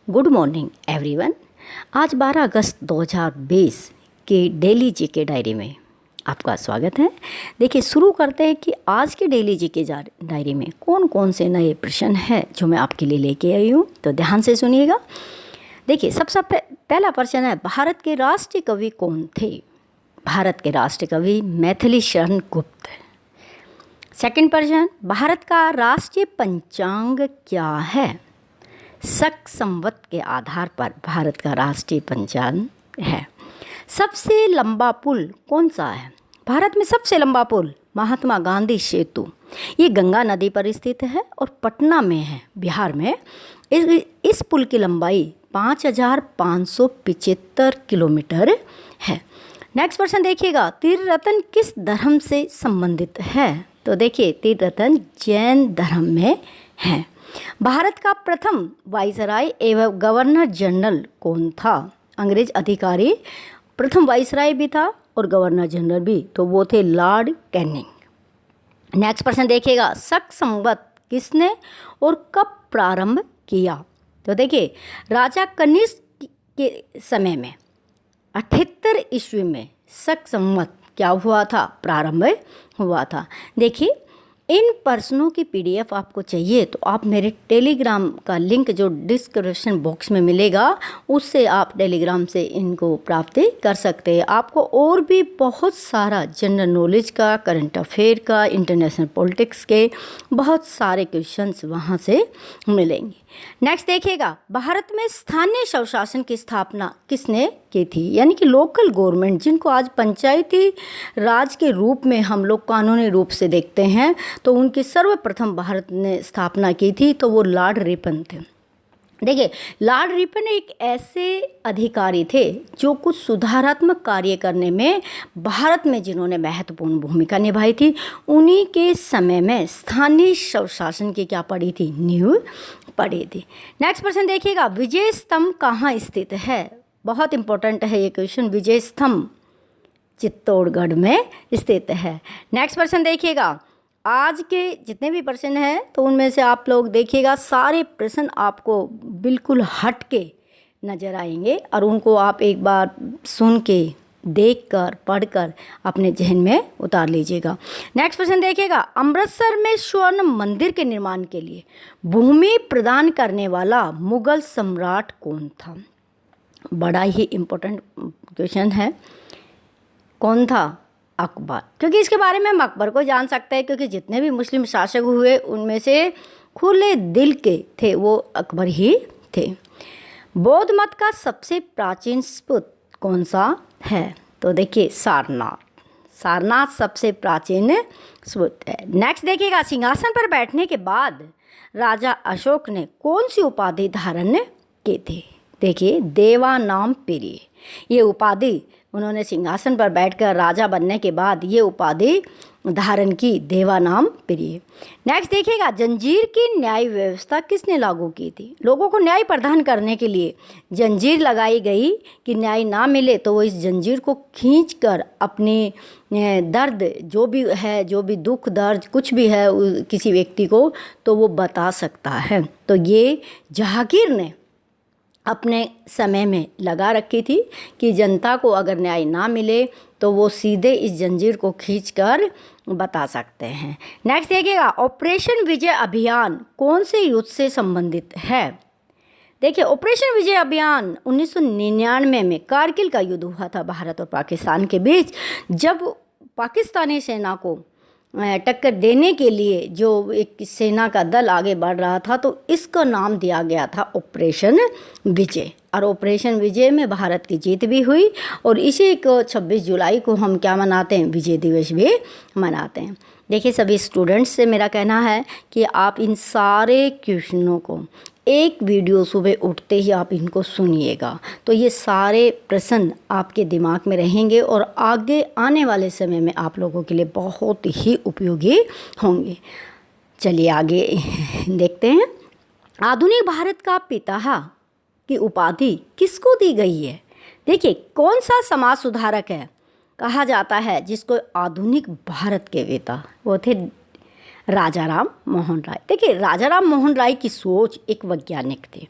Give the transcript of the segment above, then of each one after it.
Good morning everyone. आज 12 अगस्त 2020 के daily GK diary में आपका स्वागत है। देखिए, शुरू करते हैं कि आज के डेली जीके डायरी में कौन कौन से नए प्रश्न हैं जो मैं आपके लिए लेके आई हूँ, तो ध्यान से सुनिएगा। देखिए, सबसे पहला प्रश्न है, भारत के राष्ट्रीय कवि कौन थे? भारत के राष्ट्रीय कवि मैथिली शरण गुप्त। सेकंड प्रश्न, भारत का राष्ट्रीय पंचांग क्या है? शक संवत के आधार पर भारत का राष्ट्रीय पंचांग है। सबसे लंबा पुल कौन सा है? भारत में सबसे लंबा पुल महात्मा गांधी सेतु, ये गंगा नदी पर स्थित है और पटना में है, बिहार में। इस पुल की लंबाई 5575 किलोमीटर है। नेक्स्ट क्वेश्चन देखिएगा, त्रिरत्न किस धर्म से संबंधित है? तो देखिए, त्रिरत्न जैन धर्म में है। भारत का प्रथम वाइसराय एवं गवर्नर जनरल कौन था? अंग्रेज अधिकारी प्रथम वाइसराय भी था और गवर्नर जनरल भी, तो वो थे लॉर्ड कैनिंग। नेक्स्ट प्रश्न देखिएगा, शक संवत किसने और कब प्रारंभ किया? तो देखिए, राजा कनिष्क के समय में 78 ईस्वी में शक संवत क्या हुआ था? प्रारंभ हुआ था। देखिए, इन प्रश्नों की पीडीएफ आपको चाहिए तो आप मेरे टेलीग्राम का लिंक जो डिस्क्रिप्शन बॉक्स में मिलेगा, उससे आप टेलीग्राम से इनको प्राप्त कर सकते हैं। आपको और भी बहुत सारा जनरल नॉलेज का, करंट अफेयर का, इंटरनेशनल पॉलिटिक्स के बहुत सारे क्वेश्चंस वहाँ से मिलेंगे। नेक्स्ट देखिएगा, भारत में स्थानीय स्वशासन की स्थापना किसने की थी? यानी कि लोकल गवर्नमेंट, जिनको आज पंचायती राज के रूप में हम लोग कानूनी रूप से देखते हैं, तो उनकी सर्वप्रथम भारत ने स्थापना की थी, तो वो लॉर्ड रिपन थे। देखिए, लॉर्ड रिपन एक ऐसे अधिकारी थे जो कुछ सुधारात्मक कार्य करने में भारत में जिन्होंने महत्वपूर्ण भूमिका निभाई थी। उन्हीं के समय में स्थानीय स्वशासन की क्या पड़ी थी? नींव पड़ी थी। नेक्स्ट प्रश्न देखिएगा, विजय स्तंभ कहाँ स्थित है? बहुत इंपॉर्टेंट है ये क्वेश्चन। विजय स्तंभ चित्तौड़गढ़ में स्थित है। नेक्स्ट प्रश्न देखिएगा, आज के जितने भी प्रश्न हैं तो उनमें से आप लोग देखिएगा, सारे प्रश्न आपको बिल्कुल हट के नज़र आएंगे और उनको आप एक बार सुन के, देख कर, पढ़ कर अपने जहन में उतार लीजिएगा। नेक्स्ट प्रश्न देखिएगा, अमृतसर में स्वर्ण मंदिर के निर्माण के लिए भूमि प्रदान करने वाला मुगल सम्राट कौन था? बड़ा ही इम्पोर्टेंट क्वेश्चन है। कौन था? अकबर। क्योंकि इसके बारे में हम अकबर को जान सकते हैं, क्योंकि जितने भी मुस्लिम शासक हुए उनमें से खुले दिल के थे वो अकबर ही थे। बौद्ध मत का सबसे प्राचीन स्तूप कौन सा है? तो देखिए, सारनाथ। सारनाथ सबसे प्राचीन स्तूप है। नेक्स्ट देखिएगा, सिंहासन पर बैठने के बाद राजा अशोक ने कौन सी उपाधि धारण की थी? देखिए, देवानाम प्रिय, ये उपाधि उन्होंने सिंहासन पर बैठकर राजा बनने के बाद ये उपाधि धारण की, देवानाम प्रिय। नेक्स्ट देखिएगा, जंजीर की न्याय व्यवस्था किसने लागू की थी? लोगों को न्याय प्रदान करने के लिए जंजीर लगाई गई कि न्याय ना मिले तो वो इस जंजीर को खींचकर अपने दर्द जो भी है, जो भी दुख दर्द कुछ भी है किसी व्यक्ति को, तो वो बता सकता है। तो ये जहांगीर ने अपने समय में लगा रखी थी कि जनता को अगर न्याय ना मिले तो वो सीधे इस जंजीर को खींचकर बता सकते हैं। नेक्स्ट देखिएगा, ऑपरेशन विजय अभियान कौन से युद्ध से संबंधित है? देखिए, ऑपरेशन विजय अभियान 1999 में कारगिल का युद्ध हुआ था भारत और पाकिस्तान के बीच। जब पाकिस्तानी सेना को टक्कर देने के लिए जो एक सेना का दल आगे बढ़ रहा था, तो इसका नाम दिया गया था ऑपरेशन विजय। और ऑपरेशन विजय में भारत की जीत भी हुई और इसी को 26 जुलाई को हम क्या मनाते हैं? विजय दिवस भी मनाते हैं। देखिए, सभी स्टूडेंट्स से मेरा कहना है कि आप इन सारे क्वेश्चनों को एक वीडियो सुबह उठते ही आप इनको सुनिएगा, तो ये सारे प्रश्न आपके दिमाग में रहेंगे और आगे आने वाले समय में आप लोगों के लिए बहुत ही उपयोगी होंगे। चलिए आगे देखते हैं। आधुनिक भारत का पिता की उपाधि किसको दी गई है? देखिए, कौन सा समाज सुधारक है कहा जाता है जिसको आधुनिक भारत के पिता? वो थे राजा राम मोहन राय। देखिए, राजा राम मोहन राय की सोच एक वैज्ञानिक थे।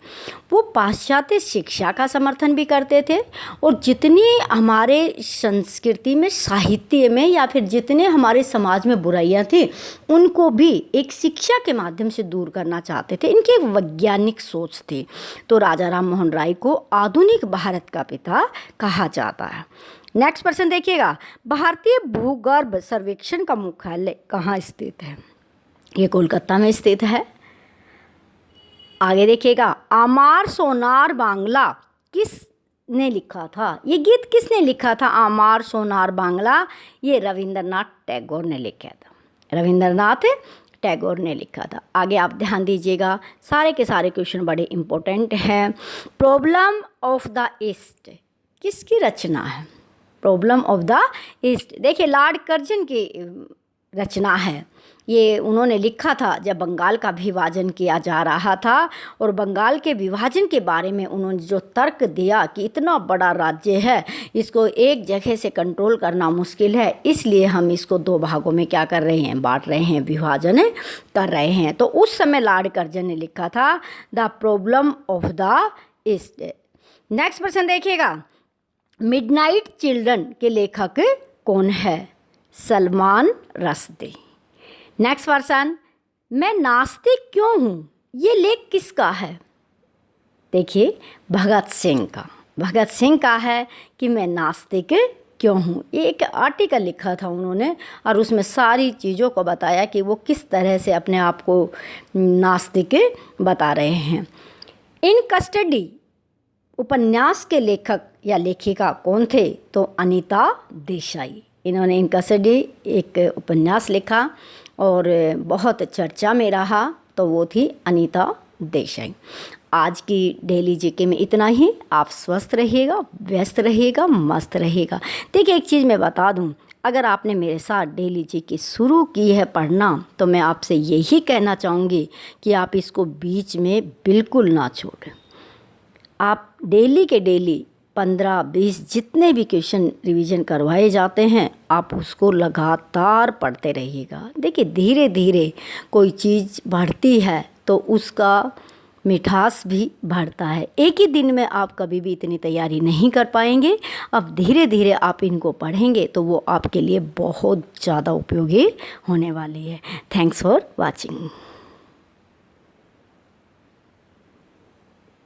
वो पाश्चात्य शिक्षा का समर्थन भी करते थे और जितनी हमारे संस्कृति में, साहित्य में या फिर जितने हमारे समाज में बुराइयां थी उनको भी एक शिक्षा के माध्यम से दूर करना चाहते थे। इनकी एक वैज्ञानिक सोच थी। तो राजा राम मोहन राय को आधुनिक भारत का पिता कहा जाता है। नेक्स्ट प्रश्न देखिएगा, भारतीय भूगर्भ सर्वेक्षण का मुख्यालय कहाँ स्थित है? ये कोलकाता में स्थित है। आगे देखिएगा, आमार सोनार बांग्ला किसने लिखा था? ये गीत किसने लिखा था? आमार सोनार बांग्ला, ये रविंद्रनाथ टैगोर ने लिखा था। रविंद्रनाथ टैगोर ने लिखा था। आगे आप ध्यान दीजिएगा, सारे के सारे क्वेश्चन बड़े इंपॉर्टेंट हैं। प्रॉब्लम ऑफ द ईस्ट किसकी रचना है? प्रॉब्लम ऑफ द ईस्ट, देखिए लॉर्ड कर्जन की रचना है। ये उन्होंने लिखा था जब बंगाल का विभाजन किया जा रहा था और बंगाल के विभाजन के बारे में उन्होंने जो तर्क दिया कि इतना बड़ा राज्य है, इसको एक जगह से कंट्रोल करना मुश्किल है, इसलिए हम इसको दो भागों में क्या कर रहे हैं, बांट रहे हैं, विभाजन कर रहे हैं। तो उस समय लॉर्ड कर्जन ने लिखा था the problem of the east. Next प्रश्न देखिएगा, मिडनाइट चिल्ड्रन के लेखक कौन है? सलमान रश्दी। नेक्स्ट पर्सन, मैं नास्तिक क्यों हूँ, ये लेख किसका है? देखिए भगत सिंह का। भगत सिंह का है कि मैं नास्तिक क्यों हूँ। ये एक आर्टिकल लिखा था उन्होंने और उसमें सारी चीज़ों को बताया कि वो किस तरह से अपने आप को नास्तिक बता रहे हैं। इन कस्टडी उपन्यास के लेखक या लेखिका कौन थे? तो अनीता देसाई। इन्होंने इन कस्टडी एक उपन्यास लिखा और बहुत चर्चा में रहा, तो वो थी अनीता देसाई। आज की डेली जीके में इतना ही। आप स्वस्थ रहिएगा, व्यस्त रहिएगा, मस्त रहिएगा। देखिए एक चीज़ मैं बता दूं, अगर आपने मेरे साथ डेली जीके शुरू की है पढ़ना, तो मैं आपसे यही कहना चाहूँगी कि आप इसको बीच में बिल्कुल ना छोड़ें। आप डेली के डेली 15-20 जितने भी क्वेश्चन रिवीजन करवाए जाते हैं, आप उसको लगातार पढ़ते रहिएगा। देखिए धीरे धीरे कोई चीज़ बढ़ती है तो उसका मिठास भी बढ़ता है। एक ही दिन में आप कभी भी इतनी तैयारी नहीं कर पाएंगे। अब धीरे धीरे आप इनको पढ़ेंगे तो वो आपके लिए बहुत ज़्यादा उपयोगी होने वाली है। Thanks for watching.